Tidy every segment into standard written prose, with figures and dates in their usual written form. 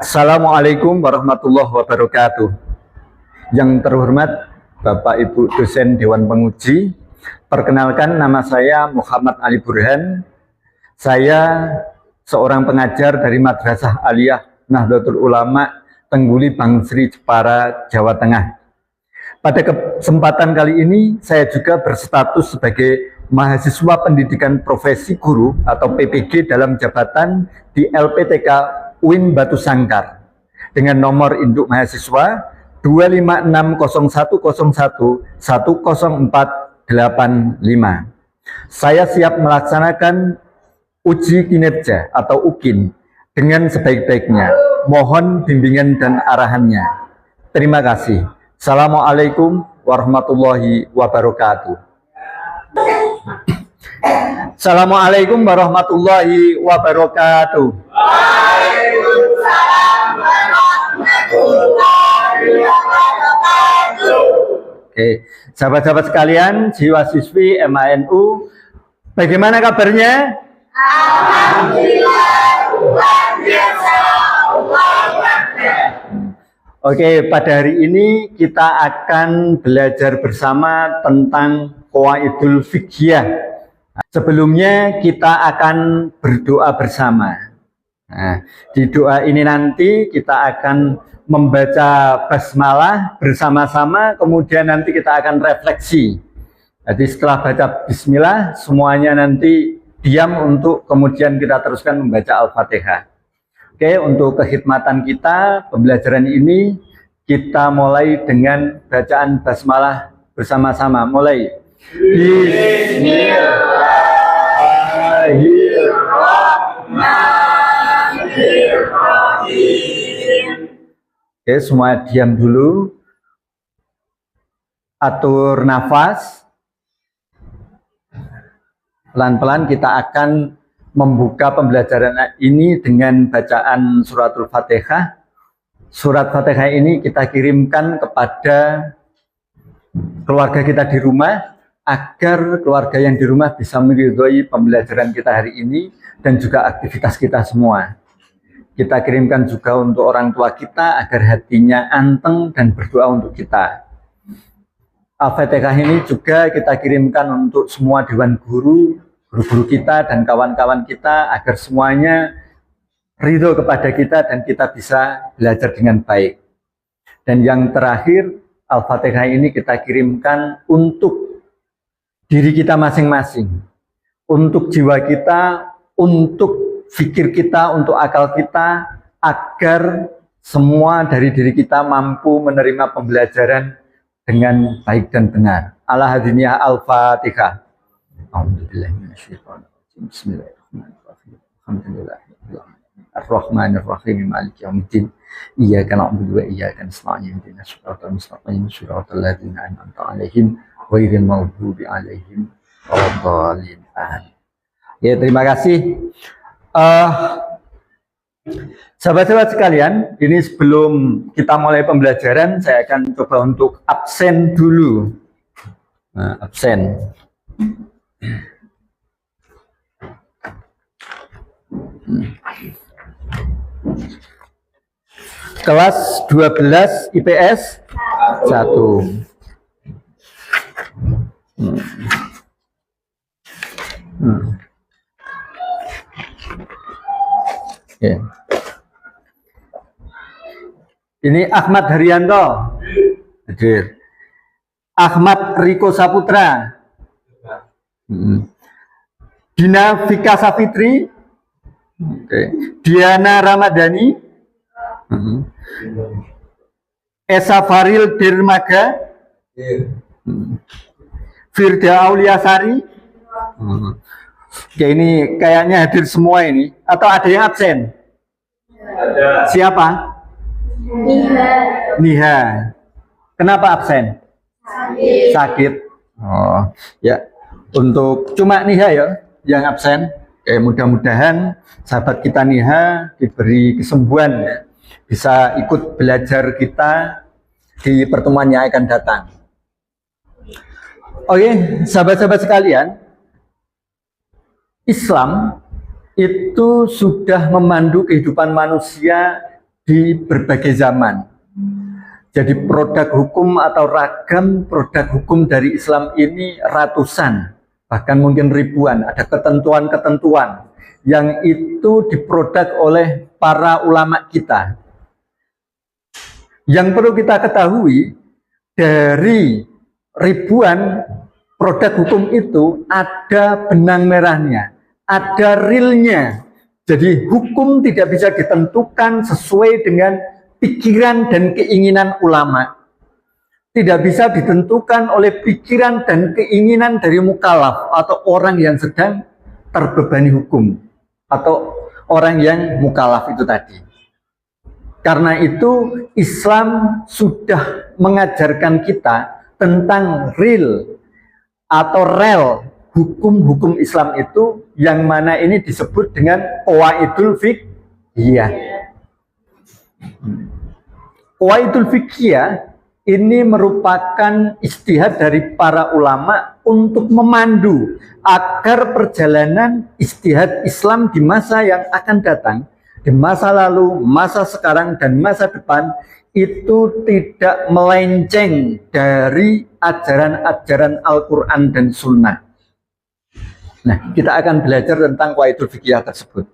Assalamualaikum warahmatullahi wabarakatuh. Yang terhormat Bapak Ibu dosen Dewan Penguji, perkenalkan nama saya Muhammad Ali Burhan. Saya seorang pengajar dari Madrasah Aliyah Nahdlatul Ulama Tengguli Bangsri Jepara, Jawa Tengah. Pada kesempatan kali ini saya juga berstatus sebagai mahasiswa pendidikan profesi guru atau PPG dalam jabatan di LPTK UIN Batu Sangkar dengan nomor induk mahasiswa 2560101100485. Saya siap melaksanakan uji kinerja atau UKIN dengan sebaik-baiknya. Mohon bimbingan dan arahannya. Terima kasih. Assalamualaikum warahmatullahi wabarakatuh. Assalamualaikum warahmatullahi wabarakatuh. Waalaikumsalam warahmatullahi wabarakatuh. Oke, sahabat-sahabat sekalian, siswa-siswi MANU, bagaimana kabarnya? Alhamdulillah, luar biasa. Allahu Akbar. Oke, pada hari ini kita akan belajar bersama tentang Qawaidul Fiqhiyah. Sebelumnya kita akan berdoa bersama. Nah, di doa ini nanti kita akan membaca basmalah bersama-sama, kemudian nanti kita akan refleksi. Jadi setelah baca bismillah, semuanya nanti diam untuk kemudian kita teruskan membaca Al-Fatihah. Oke, untuk kekhidmatan kita, pembelajaran ini kita mulai dengan bacaan basmalah bersama-sama. Mulai. Bismillahirrahmanirrahim. Oke, semua diam dulu. Atur nafas. Pelan-pelan kita akan membuka pembelajaran ini dengan bacaan suratul Fatihah. Surat Fatihah ini kita kirimkan kepada keluarga kita di rumah, agar keluarga yang di rumah bisa meridhoi pembelajaran kita hari ini dan juga aktivitas kita semua. Kita kirimkan juga untuk orang tua kita agar hatinya anteng dan berdoa untuk kita. Al-Fatihah ini juga kita kirimkan untuk semua dewan guru, guru-guru kita dan kawan-kawan kita agar semuanya ridho kepada kita dan kita bisa belajar dengan baik. Dan yang terakhir, Al-Fatihah ini kita kirimkan untuk diri kita masing-masing, untuk jiwa kita, untuk fikir kita, untuk akal kita, agar semua dari diri kita mampu menerima pembelajaran dengan baik dan benar. Al-Hadiniyah Al-Fatihah. Bismillahirrahmanirrahim. Alhamdulillah. Ar-Rahmanir-Rahim Maliki Yaumiddin. Iyyaka na'budu wa iyyaka nasta'in. Ihdinas siratal mustaqim, siratal ladzina an'amta 'alaihim ghairil maghdubi 'alaihim waladdallin. Ya, terima kasih. Sahabat-sahabat sekalian, ini sebelum kita mulai pembelajaran, saya akan coba untuk absen dulu. Nah, absen. Kelas 12 IPS 1. Yeah. Ini Ahmad Haryanto. Hadir. Ahmad Riko Saputra. Dina Vika Safitri. Diana Ramadhani. Esa Faril Dermaga. Firda Auliasari. Oke, ini kayaknya hadir semua ini. Atau ada yang absen? Ada. Siapa? Niha. Niha. Kenapa absen? Sakit. Sakit. Oh, ya. Untuk cuma Niha ya yang absen. Mudah-mudahan sahabat kita Niha diberi kesembuhan ya. Bisa ikut belajar kita di pertemuan yang akan datang. Oke, sahabat-sahabat sekalian, Islam itu sudah memandu kehidupan manusia di berbagai zaman. Jadi produk hukum atau ragam produk hukum dari Islam ini ratusan, bahkan mungkin ribuan. Ada ketentuan-ketentuan yang itu diproduk oleh para ulama kita. Yang perlu kita ketahui, dari ribuan produk hukum itu ada benang merahnya, ada realnya. Jadi hukum tidak bisa ditentukan sesuai dengan pikiran dan keinginan ulama. Tidak bisa ditentukan oleh pikiran dan keinginan dari mukallaf atau orang yang sedang terbebani hukum atau orang yang mukallaf itu tadi. Karena itu Islam sudah mengajarkan kita tentang real atau rel hukum-hukum Islam itu, yang mana ini disebut dengan qawaidul fiqhiyah. Qawaidul fiqhiyah ini merupakan ijtihad dari para ulama untuk memandu agar perjalanan ijtihad Islam di masa yang akan datang, di masa lalu, masa sekarang, dan masa depan itu tidak melenceng dari ajaran-ajaran Al-Quran dan Sunnah. Nah, kita akan belajar tentang qawaidul fiqhiyah tersebut.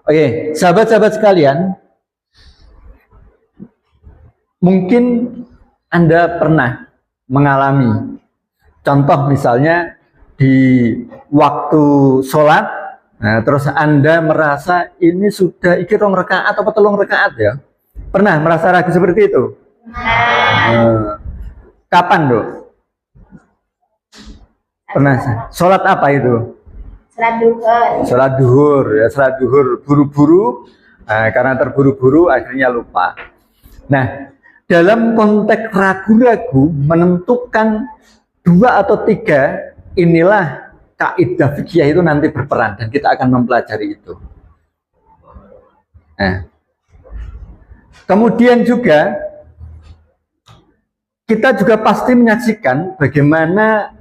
Oke, sahabat-sahabat sekalian, mungkin Anda pernah mengalami contoh misalnya di waktu sholat, nah, terus Anda merasa ini sudah iki rong rakaat atau telung rakaat ya? Pernah merasa ragu seperti itu? Kapan, Dok? Pernah. Sholat apa itu? Sholat duhur. Sholat duhur, ya, sholat duhur buru-buru, karena terburu-buru akhirnya lupa. Nah, dalam konteks ragu-ragu menentukan 2 atau 3, inilah kaidah fikih itu nanti berperan, dan kita akan mempelajari itu. Nah, kemudian juga kita juga pasti menyaksikan bagaimana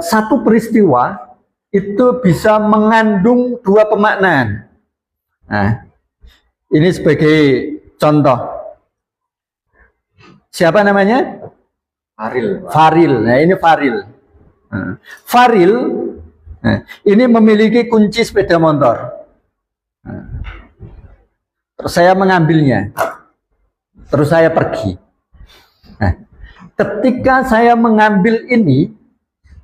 satu peristiwa itu bisa mengandung 2 pemaknaan. Nah, ini sebagai contoh. Siapa namanya? Faril. Nah, ini Faril. Faril ini memiliki kunci sepeda motor. Terus saya mengambilnya. Terus saya pergi. Nah, ketika saya mengambil ini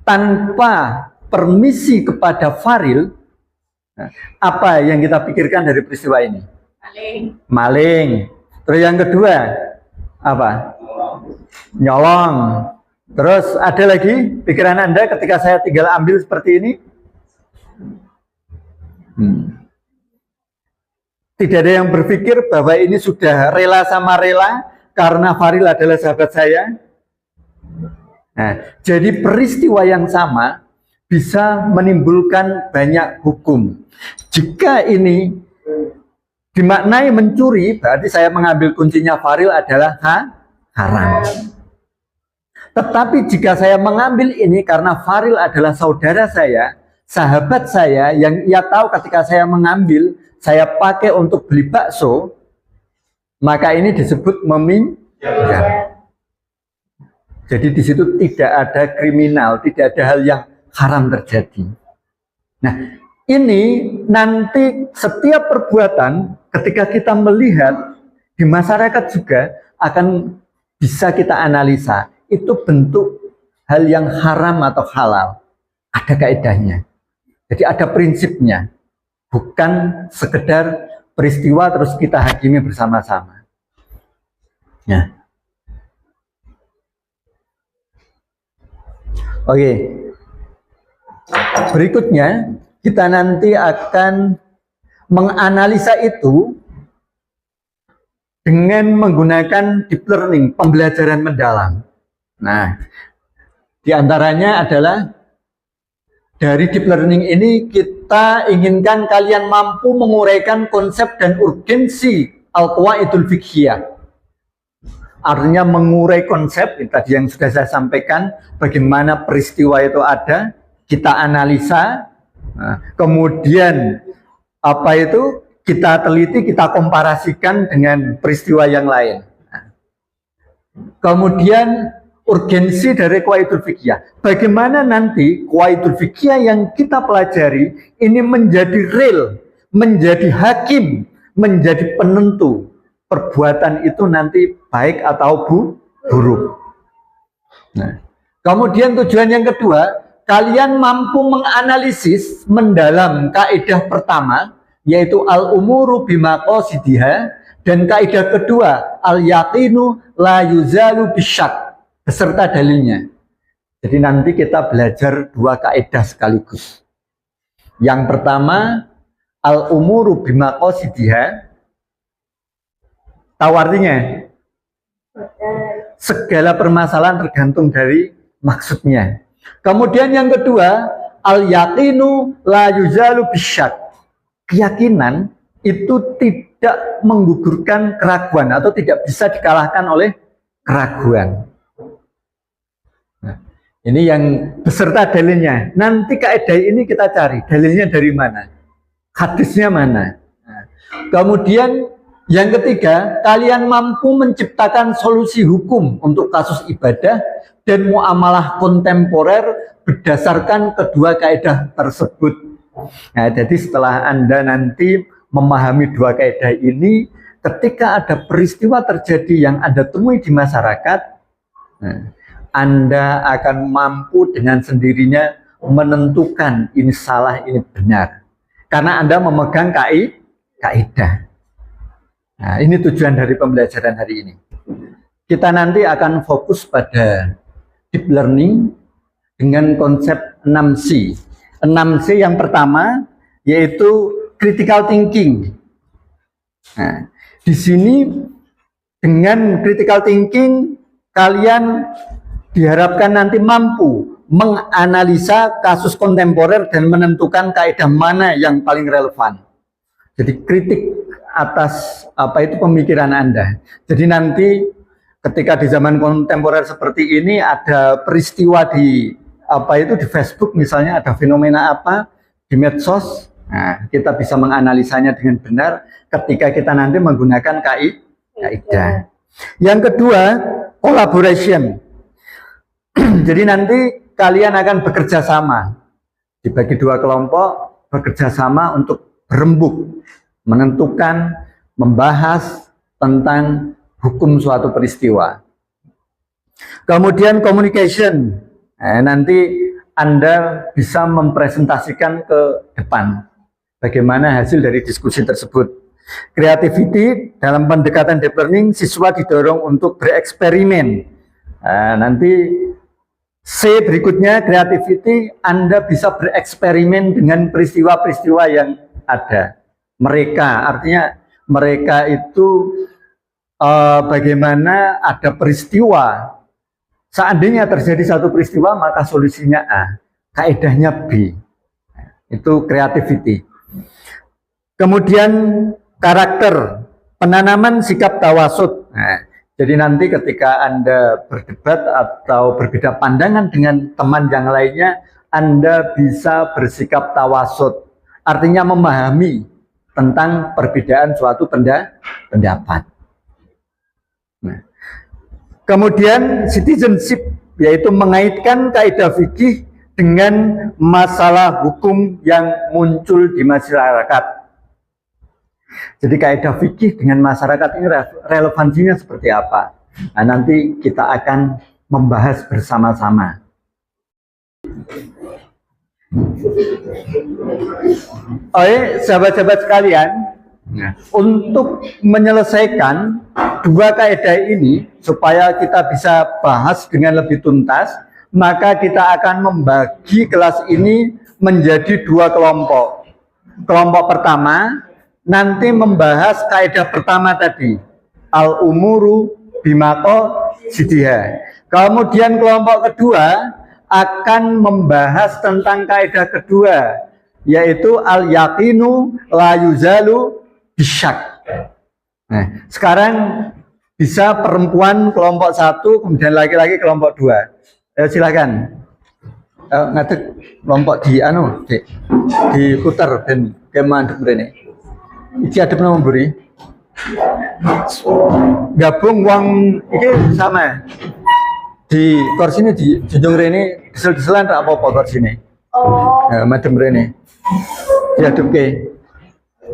tanpa permisi kepada Faril, apa yang kita pikirkan dari peristiwa ini? Maling. Terus yang kedua apa? Nyolong. Terus ada lagi pikiran Anda ketika saya tinggal ambil seperti ini? Tidak ada yang berpikir bahwa ini sudah rela sama rela karena Faril adalah sahabat saya. Nah, jadi peristiwa yang sama bisa menimbulkan banyak hukum. Jika ini dimaknai mencuri, berarti saya mengambil kuncinya Faril adalah haram. Tetapi jika saya mengambil ini karena Faril adalah saudara saya, sahabat saya, yang ia tahu ketika saya mengambil, saya pakai untuk beli bakso, maka ini disebut meminjam. Jadi di situ tidak ada kriminal, tidak ada hal yang haram terjadi. Nah, ini nanti setiap perbuatan ketika kita melihat di masyarakat juga akan bisa kita analisa. Itu bentuk hal yang haram atau halal. Ada kaedahnya. Jadi ada prinsipnya. Bukan sekedar peristiwa terus kita hakimi bersama-sama. Ya. Oke. Berikutnya kita nanti akan menganalisa itu dengan menggunakan deep learning, pembelajaran mendalam. Nah, diantaranya adalah dari deep learning ini kita inginkan kalian mampu menguraikan konsep dan urgensi al-qawaidul fiqhiyah. Artinya mengurai konsep, tadi yang sudah saya sampaikan, bagaimana peristiwa itu ada, kita analisa, kemudian kita teliti, kita komparasikan dengan peristiwa yang lain. Kemudian urgensi dari qawaidul fiqhiyah. Bagaimana nanti qawaidul fiqhiyah yang kita pelajari ini menjadi real, menjadi hakim, menjadi penentu perbuatan itu nanti baik atau buruk. Nah, kemudian tujuan yang kedua, kalian mampu menganalisis mendalam kaidah pertama, yaitu al-umuru bimaqasidiha, dan kaidah kedua, al-yaqinu la yuzalu bisyak, beserta dalilnya. Jadi nanti kita belajar dua kaidah sekaligus. Yang pertama, al-umuru bimaqasidiha, tahu artinya? Segala permasalahan tergantung dari maksudnya. Kemudian yang kedua, al-yaqinu la yuzalu bisyak, keyakinan itu tidak menggugurkan keraguan atau tidak bisa dikalahkan oleh keraguan. Nah, ini yang beserta dalilnya. Nanti kaidah ini kita cari dalilnya dari mana, hadisnya mana. Nah, kemudian yang ketiga, kalian mampu menciptakan solusi hukum untuk kasus ibadah dan muamalah kontemporer berdasarkan kedua kaidah tersebut. Nah, jadi setelah Anda nanti memahami dua kaidah ini, ketika ada peristiwa terjadi yang Anda temui di masyarakat, Anda akan mampu dengan sendirinya menentukan ini salah, ini benar. Karena Anda memegang kaidah. Nah, ini tujuan dari pembelajaran hari ini. Kita nanti akan fokus pada deep learning dengan konsep 6C. 6C yang pertama yaitu critical thinking. Nah, di sini dengan critical thinking kalian diharapkan nanti mampu menganalisa kasus kontemporer dan menentukan kaidah mana yang paling relevan. Jadi kritik atas pemikiran Anda. Jadi nanti ketika di zaman kontemporer seperti ini ada peristiwa di di Facebook misalnya, ada fenomena apa di medsos, nah, kita bisa menganalisanya dengan benar ketika kita nanti menggunakan kaidah. Yang kedua, collaboration. Jadi nanti kalian akan bekerja sama, dibagi dua kelompok, bekerja sama untuk berembuk, menentukan, membahas tentang hukum suatu peristiwa. Kemudian communication. Nah, nanti Anda bisa mempresentasikan ke depan bagaimana hasil dari diskusi tersebut. Creativity, dalam pendekatan deep learning, siswa didorong untuk bereksperimen. Nah, nanti C berikutnya, creativity, Anda bisa bereksperimen dengan peristiwa-peristiwa yang ada. Mereka, artinya mereka itu bagaimana ada peristiwa. Seandainya terjadi satu peristiwa, maka solusinya A, kaidahnya B. Itu creativity. Kemudian karakter, penanaman sikap tawasud. Nah, jadi nanti ketika Anda berdebat atau berbeda pandangan dengan teman yang lainnya, Anda bisa bersikap tawasud. Artinya memahami tentang perbedaan suatu pendapat. Nah, kemudian citizenship, yaitu mengaitkan kaidah fikih dengan masalah hukum yang muncul di masyarakat. Jadi kaidah fikih dengan masyarakat ini relevansinya seperti apa? Nah, nanti kita akan membahas bersama-sama. Sahabat-sahabat sekalian, untuk menyelesaikan dua kaidah ini supaya kita bisa bahas dengan lebih tuntas, maka kita akan membagi kelas ini menjadi dua kelompok. Kelompok pertama nanti membahas kaidah pertama tadi, al-umuru bimaqasidiha. Kemudian kelompok kedua akan membahas tentang kaidah kedua, yaitu al-yaqinu la yuzalu bisyak. Nah, sekarang bisa perempuan kelompok 1, kemudian laki-laki kelompok 2. Silakan. ngadeg kelompok di anu, Dik. Diputar ben kemandep mrene. Iki adep nang mburi. Gabung wong iki sama. Di kursi ini di junjung rene desel-deselan tak apa-apa kursi ini. Oh. Ya, madem rene. Diadepke.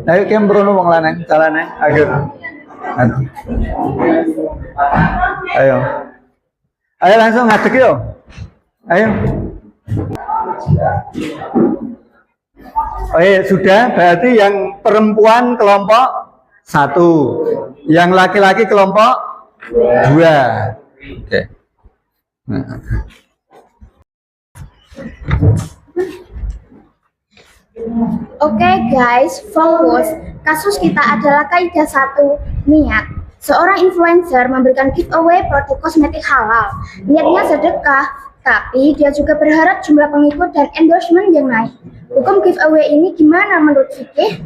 Ayo kem mrono wong lanang, calane akhir. Ayo. Ayo langsung ngadeg yo. Ayo. Oke, sudah berarti yang perempuan kelompok 1, yang laki-laki kelompok 2. Oke. Oke guys, fokus. Kasus kita adalah kaidah 1, niat. Seorang influencer memberikan giveaway produk kosmetik halal. Niatnya sedekah, tapi dia juga berharap jumlah pengikut dan endorsement yang naik. Hukum giveaway ini gimana menurut fikih?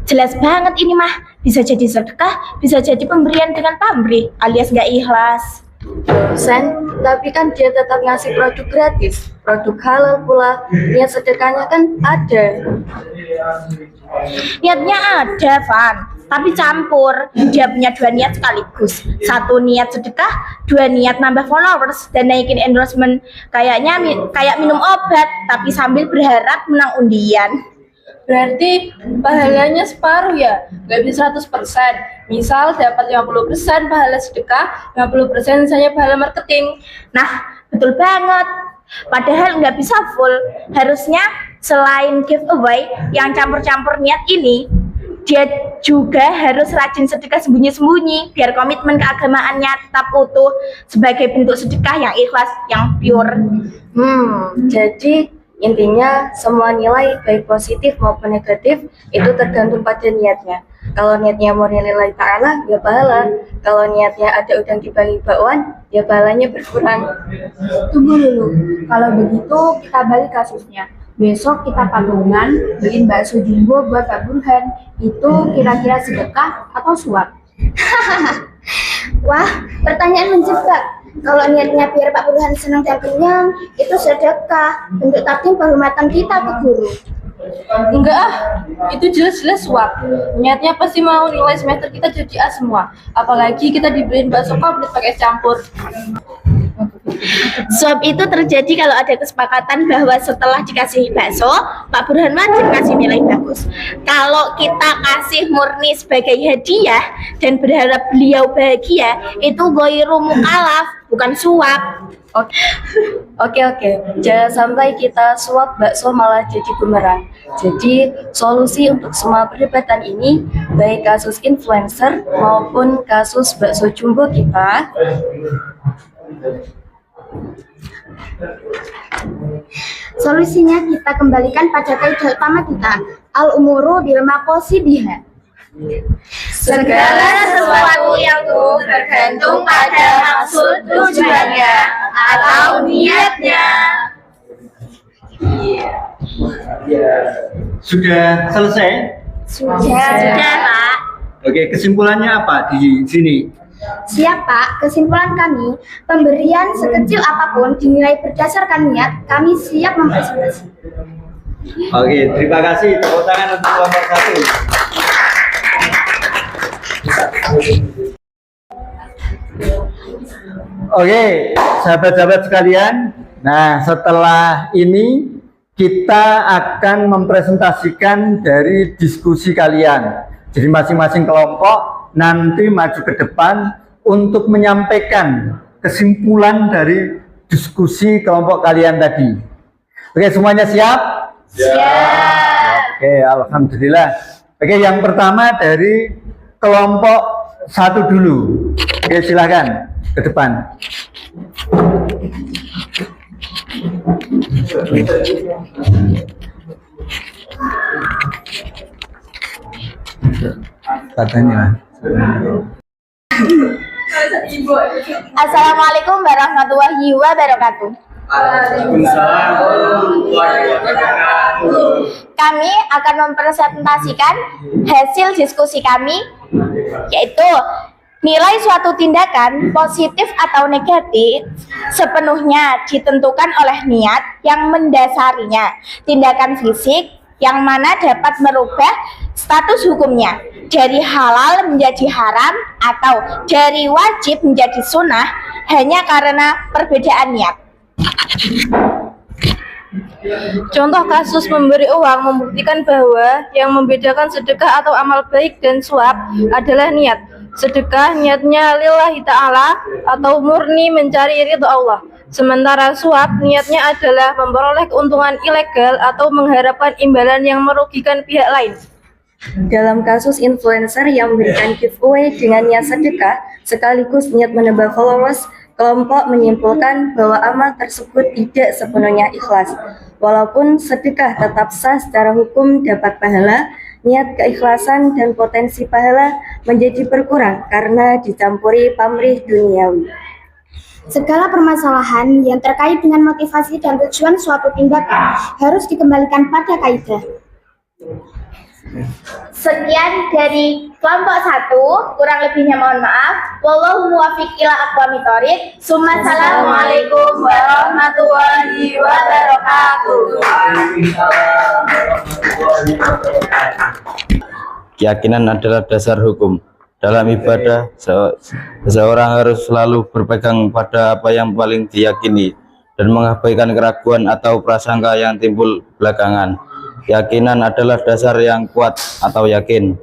Jelas banget ini mah, bisa jadi sedekah, bisa jadi pemberian dengan pamrih alias gak ikhlas. Sen, tapi kan dia tetap ngasih produk gratis, produk halal pula, niat sedekahnya kan ada. Niatnya ada, Van, tapi campur. Dia punya 2 niat sekaligus. 1 niat sedekah, 2 niat nambah followers dan naikin endorsement. Kayaknya kayak minum obat, tapi sambil berharap menang undian. Berarti pahalanya separuh ya, nggak bisa 100%. Misal dapat 50% pahala sedekah, 50% misalnya pahala marketing. Nah, betul banget. Padahal nggak bisa full. Harusnya selain giveaway yang campur-campur niat ini, dia juga harus rajin sedekah sembunyi-sembunyi biar komitmen keagamaannya tetap utuh sebagai bentuk sedekah yang ikhlas, yang pure. Jadi intinya semua nilai baik positif maupun negatif itu tergantung pada niatnya. Kalau niatnya murni lillahi ta'ala, ya pahala. Kalau niatnya ada udang di balik bakwan, ya pahalanya berkurang. Tunggu dulu, kalau begitu kita balik kasusnya. Besok kita patungan beliin bakso jumbo buat Pak Burhan. Itu kira-kira sedekah atau suap? Wah, pertanyaan menjebak. Kalau niatnya biar Pak Burhan senang dan kenyang, itu sedekah, bentuk takdim penghormatan kita ke guru. Enggak ah, itu jelas-jelas suap. Niatnya pasti mau nilai semester kita jadi A semua. Apalagi kita dibeliin bakso komplit pakai campur. Suap itu terjadi kalau ada kesepakatan bahwa setelah dikasih bakso, Pak Burhan wajib kasih nilai bagus. Kalau kita kasih murni sebagai hadiah dan berharap beliau bahagia, itu goiru mukalaf, bukan suap. Oke. Jangan sampai kita suap bakso malah jadi bumerang. Jadi solusi untuk semua perdebatan ini, baik kasus influencer maupun kasus bakso jumbo kita, Solusinya kita kembalikan pada kaidah utama kita, al-umuru bil maqasidiha. Segala sesuatu yang tergantung pada maksud tujuannya atau niatnya. Sudah selesai? Sudah, Pak. Oke, kesimpulannya apa di sini? Siap Pak, kesimpulan kami, pemberian sekecil apapun dinilai berdasarkan niat, kami siap mempresentasi. Oke, terima kasih. Tepuk tangan untuk kelompok 1. Oke, sahabat-sahabat sekalian. Nah, setelah ini kita akan mempresentasikan dari diskusi kalian. Jadi masing-masing kelompok nanti maju ke depan untuk menyampaikan kesimpulan dari diskusi kelompok kalian tadi. Oke, semuanya siap? Siap. Oke, alhamdulillah. Oke, yang pertama dari kelompok 1 dulu. Oke, silakan ke depan. Katanya. Assalamualaikum warahmatullahi wabarakatuh. Waalaikumsalam warahmatullahi wabarakatuh. Kami akan mempresentasikan hasil diskusi kami, yaitu Nilai suatu tindakan positif atau negatif sepenuhnya ditentukan oleh niat yang mendasarinya. Tindakan fisik yang mana dapat merubah status hukumnya dari halal menjadi haram atau dari wajib menjadi sunnah hanya karena perbedaan niat. Contoh kasus memberi uang membuktikan bahwa yang membedakan sedekah atau amal baik dan suap adalah niat. Sedekah niatnya lillahi ta'ala atau murni mencari ridho Allah. Sementara suap niatnya adalah memperoleh keuntungan ilegal atau mengharapkan imbalan yang merugikan pihak lain. Dalam kasus influencer yang memberikan giveaway dengan niat sedekah sekaligus niat menambah followers, kelompok menyimpulkan bahwa amal tersebut tidak sepenuhnya ikhlas. Walaupun sedekah tetap sah secara hukum dapat pahala, niat keikhlasan dan potensi pahala menjadi berkurang karena dicampuri pamrih duniawi. Segala permasalahan yang terkait dengan motivasi dan tujuan suatu tindakan harus dikembalikan pada kaidah. Sekian dari kelompok 1, kurang lebihnya mohon maaf. Wallahu muwaffiq ila aqwamit thoriq. Assalamualaikum warahmatullahi wabarakatuh. Keyakinan adalah dasar hukum. Dalam ibadah, seseorang harus selalu berpegang pada apa yang paling diyakini dan mengabaikan keraguan atau prasangka yang timbul belakangan. Keyakinan adalah dasar yang kuat atau yakin,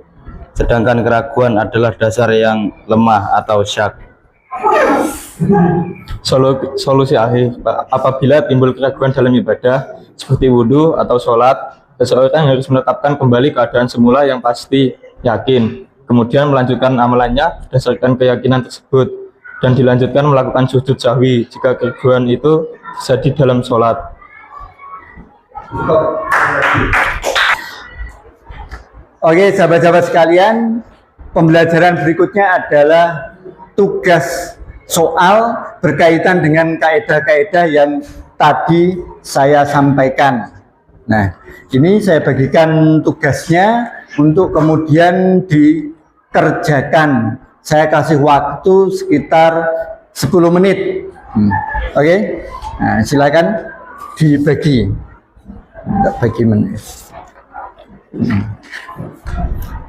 sedangkan keraguan adalah dasar yang lemah atau syak. Solusi akhir apabila timbul keraguan dalam ibadah seperti wudhu atau sholat, seseorang harus menetapkan kembali keadaan semula yang pasti yakin, kemudian melanjutkan amalannya berdasarkan keyakinan tersebut dan dilanjutkan melakukan sujud sahwi jika keraguan itu terjadi dalam sholat. Oke, sahabat-sahabat sekalian, pembelajaran berikutnya adalah tugas soal berkaitan dengan kaidah-kaidah yang tadi saya sampaikan. Nah, ini saya bagikan tugasnya untuk kemudian dikerjakan. Saya kasih waktu sekitar 10 menit. Oke, nah, silakan dibagi. Bagi menit.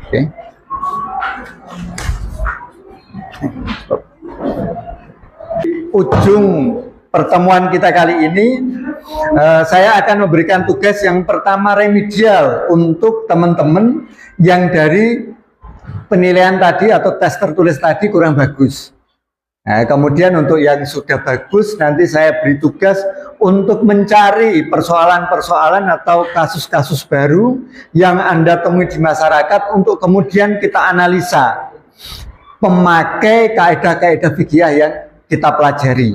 Oke. Ujung pertemuan kita kali ini, saya akan memberikan tugas yang pertama remedial untuk teman-teman yang dari penilaian tadi atau tes tertulis tadi kurang bagus. Nah, kemudian untuk yang sudah bagus, nanti saya beri tugas untuk mencari persoalan-persoalan atau kasus-kasus baru yang Anda temui di masyarakat untuk kemudian kita analisa pemakai kaidah-kaidah fikih yang kita pelajari.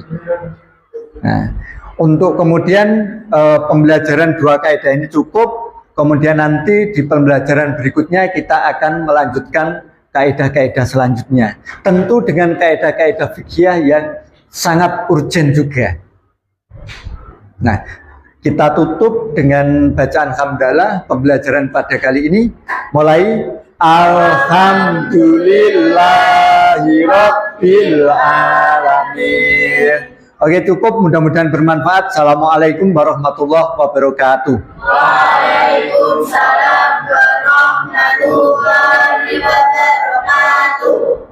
Nah, untuk kemudian pembelajaran 2 kaidah ini cukup, kemudian nanti di pembelajaran berikutnya kita akan melanjutkan kaidah-kaidah selanjutnya, tentu dengan kaidah-kaidah fikih yang sangat urgent juga. Nah, kita tutup dengan bacaan hamdalah pembelajaran pada kali ini, mulai Alhamdulillahirabbil alamin. Oke, cukup, mudah-mudahan bermanfaat. Assalamualaikum warahmatullahi wabarakatuh. Waalaikumsalam warahmatullahi wabarakatuh.